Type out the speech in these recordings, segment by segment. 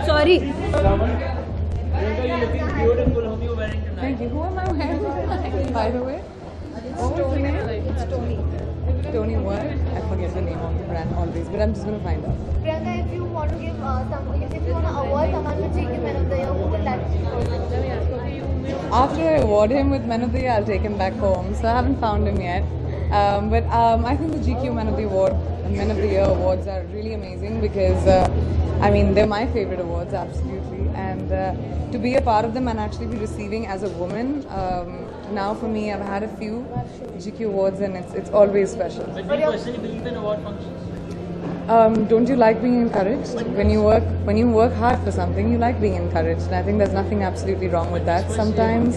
Sorry. Priyanka, you're looking beautiful. Whom you wearing tonight? Thank you. Who am I wearing? By the way, what was the name? It's Tony. Tony what? I forget the name of the brand always, but I'm just going to find out. Priyanka, if you want to give if you want to award someone with GQ Man of the Year, who will that be? After I award him with Men of the Year, I'll take him back home. So I haven't found him yet. But I think the GQ Men of the Year awards are really amazing because I mean they're my favorite awards, absolutely. And to be a part of them and actually be receiving as a woman, now for me, I've had a few GQ awards and it's always special. But do you personally believe in award functions? Don't you like being encouraged? When you work hard for something, you like being encouraged, and I think there's nothing absolutely wrong with that. Sometimes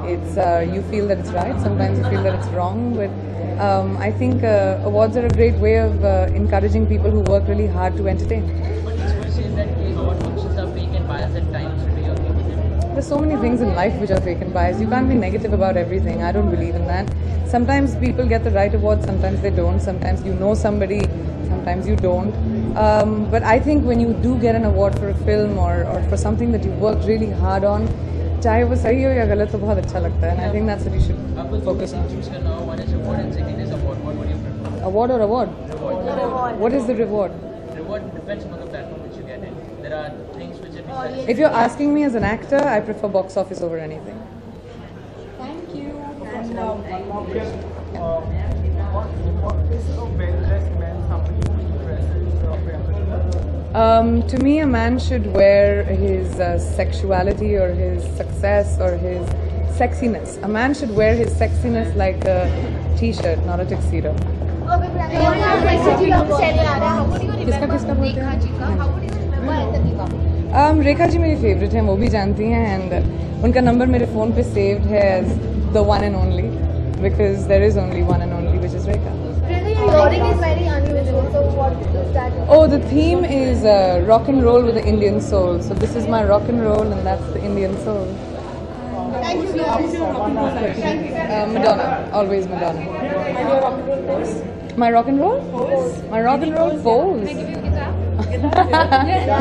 it's you feel that it's right, sometimes you feel that it's wrong, but I think awards are a great way of encouraging people who work really hard to entertain. But experts say that award functions are fake and biased at times. Do you agree with them? There's so many things in life which are fake and biased. You can't be negative about everything. I don't believe in that. Sometimes people get the right awards, sometimes they don't. Sometimes you know somebody, sometimes you don't. But I think when you do get an award for a film or for something that you worked really hard on, चाहे वो सही हो या गलत, तो बहुत अच्छा लगता है. And I think that's what you should focus on. Choose करना हो, one is reward and second is award. What would you prefer? Award or award? Reward. What is the reward? Reward depends on the platform which you get in. There are things which are being If you're asking me as an actor, I prefer box office over anything. Thank you. And one more question. What is a well-dressed man? Somebody who dresses appropriately? To me, a man should wear his sexuality or his success or his sexiness. A man should wear his sexiness like a t-shirt, not a tuxedo. Okay, Priyanka. किसका बोलते हैं? How would you remember the Deepa? Rekha ji मेरी favourite हैं, वो भी जानती हैं, and उनका नंबर मेरे फ़ोन पे सेव्ड है as the one and only, because there is only one and only which is Rekha. Priyanka, your wedding is very unusual. So what is that? Oh, the theme is rock and roll with the Indian soul. So this is my rock and roll, and that's the Indian soul. Thank you. Madonna, always Madonna. My rock and roll pose. My rock and roll pose. Can I give you a guitar?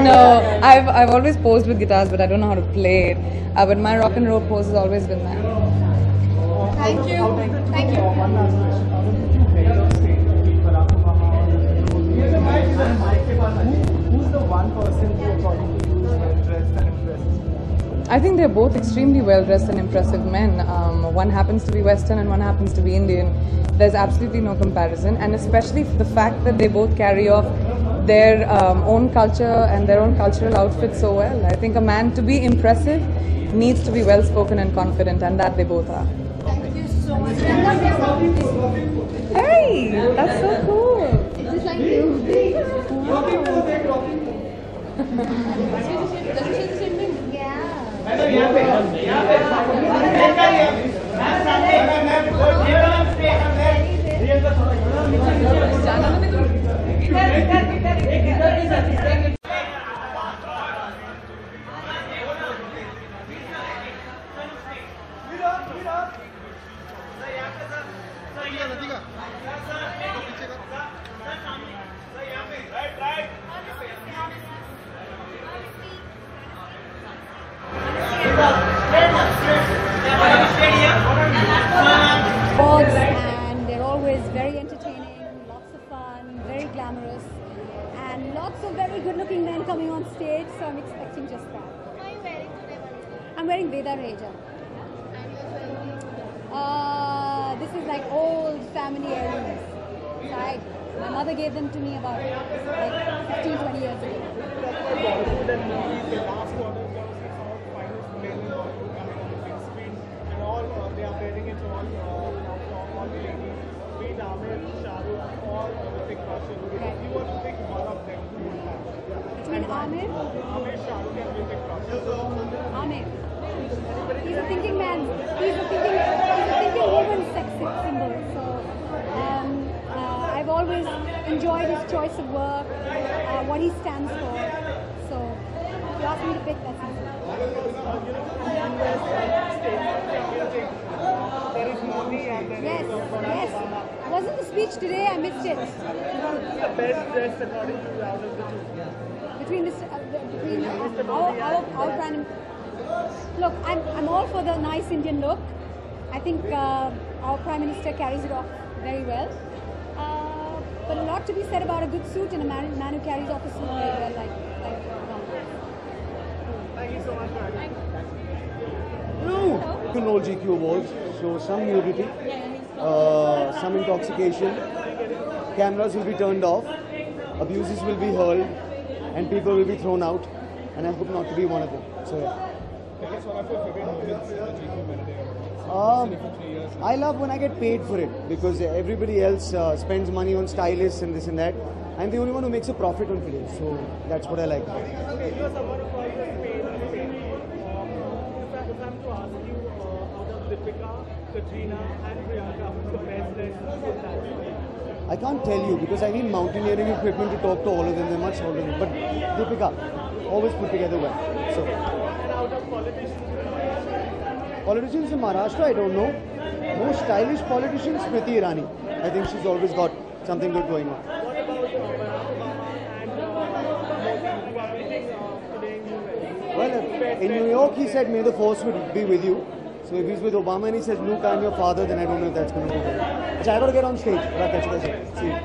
No, I've always posed with guitars, but I don't know how to play it. But my rock and roll pose has always been that. Thank you. Thank you. One last question. Out of the two men on stage, between Barack Obama who's the one person who, according to you, is well dressed and impressive? I think they're both extremely well dressed and impressive men. One happens to be Western and one happens to be Indian. There's absolutely no comparison, and especially for the fact that they both carry off their own culture and their own cultural outfits so well. I think a man, to be impressive, needs to be well spoken and confident, and that they both are. Thank you so much. Hey, that's so cool. It's just like you. Awards, and they're always very entertaining, lots of fun, very glamorous, and lots of very good-looking men coming on stage. So I'm expecting just that. What are you wearing today, Manoj? I'm wearing Veda Reja. And you're wearing This is like old family heirlooms. My mother gave them to me about like 15, 20 years ago. Bollywood and movies, the last quarter was some of the finest men in Bollywood coming on the big screen, and all they are wearing it all the ladies, be it Amir, Shah Rukh, or Hrithik Roshan. If you were to pick one of them, who would that be? Between Amir, Shah Rukh, and Hrithik Roshan. Amir. He's a thinking man. He's a thinking woman sex symbol. So I've always enjoyed his choice of work, what he stands for. So if you ask me to pick, that's easy. There is Modi and there Yes, is yes. Wasn't the speech today? I missed it. the best dressed according to out of the two. Between our prime. Look, I'm all for the nice Indian look. I think our Prime Minister carries it off very well. But a lot to be said about a good suit and a man who carries off a suit very well, like Ram. Thank you so much for having me. Rock and Roll GQ Awards show some nudity, some intoxication, cameras will be turned off, abuses will be hurled, and people will be thrown out, and I hope not to be one of them. So yeah. I love when I get paid for it, because everybody else spends money on stylists and this and that. I'm the only one who makes a profit on today, so that's what I like. You're someone who calls us paid. If I'm to ask you, out of Deepika, Katrina, and Priyanka, who's the best dressed, who's that? I can't tell you because I need mountaineering equipment to talk to all of them. They're much older than me. But Deepika, always put together well. So. And out of politicians? Politicians in Maharashtra, I don't know. Most stylish politicians, Smriti Irani. I think she's always got something good going on. What about Barack Obama and Modi, who are meeting today in New York? Well, in New York, he said, "May the force be with you." So if he's with Obama and he says, "Luke, I'm your father," then I don't know if that's going to go well. So I got to get on stage. See you.